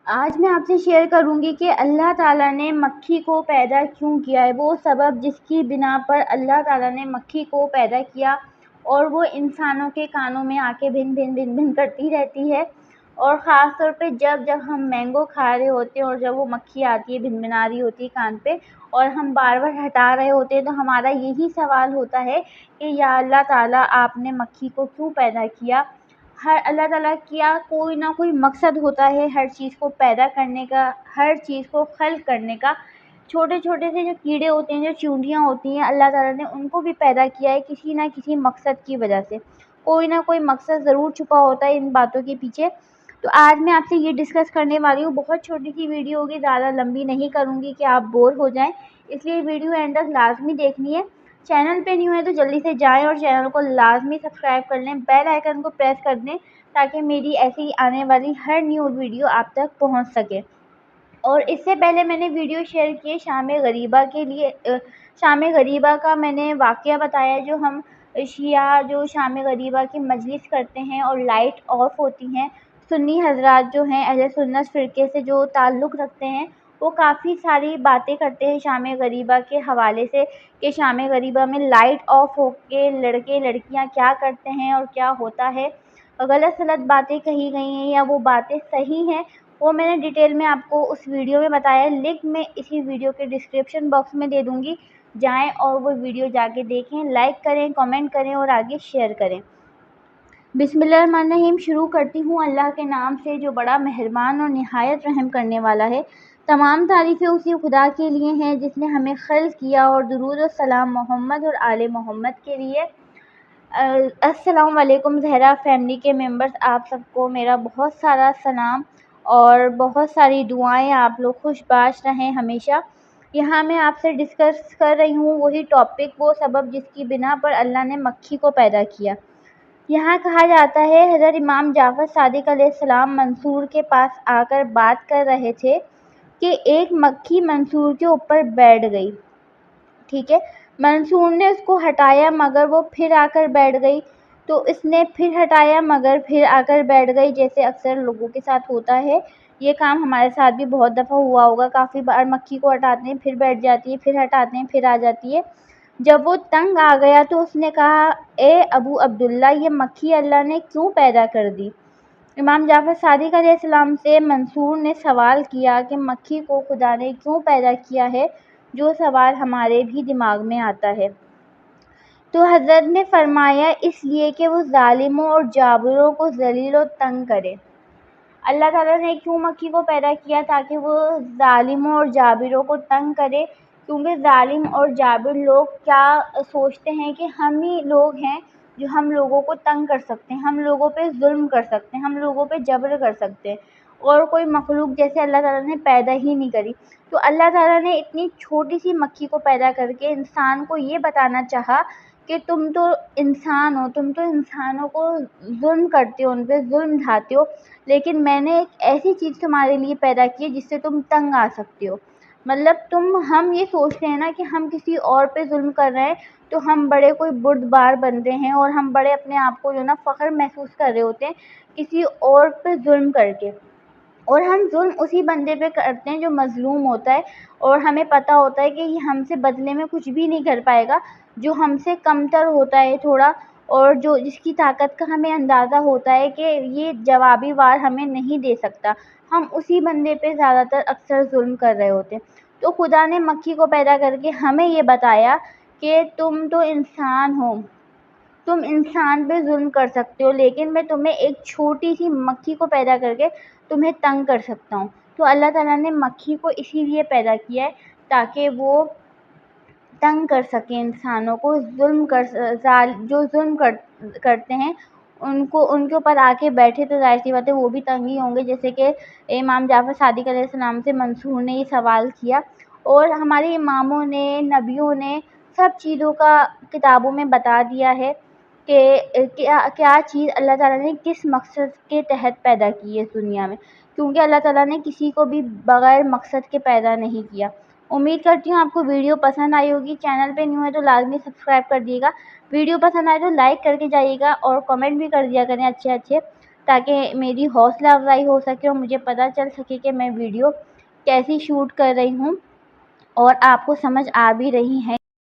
آج میں آپ سے شیئر کروں گی کہ اللہ تعالیٰ نے مکھی کو پیدا کیوں کیا ہے، وہ سبب جس کی بنا پر اللہ تعالیٰ نے مکھی کو پیدا کیا اور وہ انسانوں کے کانوں میں آ کے بھن بھن بھن بھن کرتی رہتی ہے۔ اور خاص طور پہ جب ہم مینگو کھا رہے ہوتے ہیں اور جب وہ مکھی آتی ہے بھنبھنا رہی ہوتی ہے کان پہ اور ہم بار بار ہٹا رہے ہوتے ہیں، تو ہمارا یہی سوال ہوتا ہے کہ یا اللہ تعالیٰ آپ نے مکھی کو کیوں پیدا کیا۔ اللہ تعالیٰ کیا کوئی نہ کوئی مقصد ہوتا ہے ہر چیز کو پیدا کرنے کا، ہر چیز کو خلق کرنے کا۔ چھوٹے چھوٹے سے جو کیڑے ہوتے ہیں، جو چونٹیاں ہوتی ہیں، اللہ تعالیٰ نے ان کو بھی پیدا کیا ہے کسی نہ کسی مقصد کی وجہ سے۔ کوئی نہ کوئی مقصد ضرور چھپا ہوتا ہے ان باتوں کے پیچھے۔ تو آج میں آپ سے یہ ڈسکس کرنے والی ہوں، بہت چھوٹی سی ویڈیو ہوگی، زیادہ لمبی نہیں کروں گی کہ آپ بور ہو جائیں، اس لیے ویڈیو اینڈ تک لازمی دیکھنی ہے۔ چینل پہ نہیں ہوئے تو جلدی سے جائیں اور چینل کو لازمی سبسکرائب کر لیں، بیل آئیکن کو پریس کر دیں تاکہ میری ایسی آنے والی ہر نیو ویڈیو آپ تک پہنچ سکے۔ اور اس سے پہلے میں نے ویڈیو شیئر کی ہے شام غریبہ کے لیے، شام غریبہ کا میں نے واقعہ بتایا، جو ہم شیعہ جو شام غریبہ کی مجلس کرتے ہیں اور لائٹ آف ہوتی ہیں، سنی حضرات جو ہیں اہل سنت فرقے سے جو تعلق رکھتے ہیں، وہ کافی ساری باتیں کرتے ہیں شام غریبہ کے حوالے سے کہ شام غریبہ میں لائٹ آف ہو کے لڑکے لڑکیاں کیا کرتے ہیں اور کیا ہوتا ہے۔ غلط سلط باتیں کہی گئی ہیں یا وہ باتیں صحیح ہیں، وہ میں نے ڈیٹیل میں آپ کو اس ویڈیو میں بتایا ہے۔ لنک میں اسی ویڈیو کے ڈسکرپشن باکس میں دے دوں گی، جائیں اور وہ ویڈیو جا کے دیکھیں، لائک کریں، کمنٹ کریں اور آگے شیئر کریں۔ بسم اللہ الرحمن الرحیم، شروع کرتی ہوں اللہ کے نام سے جو بڑا مہربان اور نہایت رحم کرنے والا ہے۔ تمام تعریفیں اسی خدا کے لیے ہیں جس نے ہمیں خلق کیا، اور درود و سلام محمد اور آل محمد کے لیے۔ السلام علیکم زہرا فیملی کے ممبرز، آپ سب کو میرا بہت سارا سلام اور بہت ساری دعائیں، آپ لوگ خوش باش رہیں ہمیشہ۔ یہاں میں آپ سے ڈسکس کر رہی ہوں وہی ٹاپک، وہ سبب جس کی بنا پر اللہ نے مکھی کو پیدا کیا۔ یہاں کہا جاتا ہے حضرت امام جعفر صادق علیہ السلام منصور کے پاس آ کر بات کر رہے تھے کہ ایک مکھی منصور کے اوپر بیٹھ گئی، ٹھیک ہے۔ منصور نے اس کو ہٹایا مگر وہ پھر آ کر بیٹھ گئی، تو اس نے پھر ہٹایا مگر پھر آ کر بیٹھ گئی، جیسے اکثر لوگوں کے ساتھ ہوتا ہے۔ یہ کام ہمارے ساتھ بھی بہت دفعہ ہوا ہوگا، کافی بار مکھی کو ہٹاتے ہیں پھر بیٹھ جاتی ہے، پھر ہٹاتے ہیں پھر آ جاتی ہے۔ جب وہ تنگ آ گیا تو اس نے کہا، اے ابو عبداللہ، یہ مکھی اللہ نے کیوں پیدا کر دی؟ امام جعفر صادق علیہ السلام سے منصور نے سوال کیا کہ مکھی کو خدا نے کیوں پیدا کیا ہے، جو سوال ہمارے بھی دماغ میں آتا ہے۔ تو حضرت نے فرمایا، اس لیے کہ وہ ظالموں اور جابروں کو ذلیل و تنگ کرے۔ اللہ تعالیٰ نے کیوں مکھی کو پیدا کیا؟ تاکہ وہ ظالموں اور جابروں کو تنگ کرے، کیونکہ ظالم اور جابر لوگ کیا سوچتے ہیں کہ ہم ہی لوگ ہیں جو ہم لوگوں کو تنگ کر سکتے ہیں، ہم لوگوں پہ ظلم کر سکتے ہیں، ہم لوگوں پہ جبر کر سکتے ہیں، اور کوئی مخلوق جیسے اللہ تعالیٰ نے پیدا ہی نہیں کری۔ تو اللہ تعالیٰ نے اتنی چھوٹی سی مکھی کو پیدا کر کے انسان کو یہ بتانا چاہا کہ تم تو انسان ہو، تم تو انسانوں کو ظلم کرتے ہو، ان پہ ظلم ڈھاتے ہو، لیکن میں نے ایک ایسی چیز تمہارے لیے پیدا کی ہے جس سے تم تنگ آ سکتے ہو۔ مطلب ہم یہ سوچتے ہیں نا کہ ہم کسی اور پہ ظلم کر رہے ہیں تو ہم بڑے کوئی بردبار بن رہے ہیں، اور ہم بڑے اپنے آپ کو جو نا فخر محسوس کر رہے ہوتے ہیں کسی اور پہ ظلم کر کے، اور ہم ظلم اسی بندے پہ کرتے ہیں جو مظلوم ہوتا ہے، اور ہمیں پتہ ہوتا ہے کہ یہ ہم سے بدلے میں کچھ بھی نہیں کر پائے گا، جو ہم سے کمتر ہوتا ہے تھوڑا، اور جس کی طاقت کا ہمیں اندازہ ہوتا ہے کہ یہ جوابی وار ہمیں نہیں دے سکتا، ہم اسی بندے پہ زیادہ تر اکثر ظلم کر رہے ہوتے ہیں۔ تو خدا نے مکھی کو پیدا کر کے ہمیں یہ بتایا کہ تم تو انسان ہو، تم انسان پہ ظلم کر سکتے ہو، لیکن میں تمہیں ایک چھوٹی سی مکھی کو پیدا کر کے تمہیں تنگ کر سکتا ہوں۔ تو اللہ تعالیٰ نے مکھی کو اسی لیے پیدا کیا ہے تاکہ وہ تنگ کر سکیں انسانوں کو، جو ظلم کرتے ہیں ان کے اوپر آ کے بیٹھے، تو ظاہر سی بات ہے وہ بھی تنگ ہی ہوں گے، جیسے کہ امام جعفر صادق علیہ السلام سے منصور نے یہ سوال کیا۔ اور ہمارے اماموں نے، نبیوں نے سب چیزوں کا کتابوں میں بتا دیا ہے کہ کیا چیز اللہ تعالیٰ نے کس مقصد کے تحت پیدا کی ہے اس دنیا میں، کیونکہ اللہ تعالیٰ نے کسی کو بھی بغیر مقصد کے پیدا نہیں کیا۔ امید کرتی ہوں آپ کو ویڈیو پسند آئی ہوگی، چینل پہ نیو ہے تو لازمی سبسکرائب کر دیے گا، ویڈیو پسند آئے تو لائک کر کے جائیے گا اور کمنٹ بھی کر دیا کریں اچھے اچھے، تاکہ میری حوصلہ افزائی ہو سکے اور مجھے پتہ چل سکے کہ میں ویڈیو کیسی شوٹ کر رہی ہوں اور آپ کو سمجھ آ بھی رہی ہے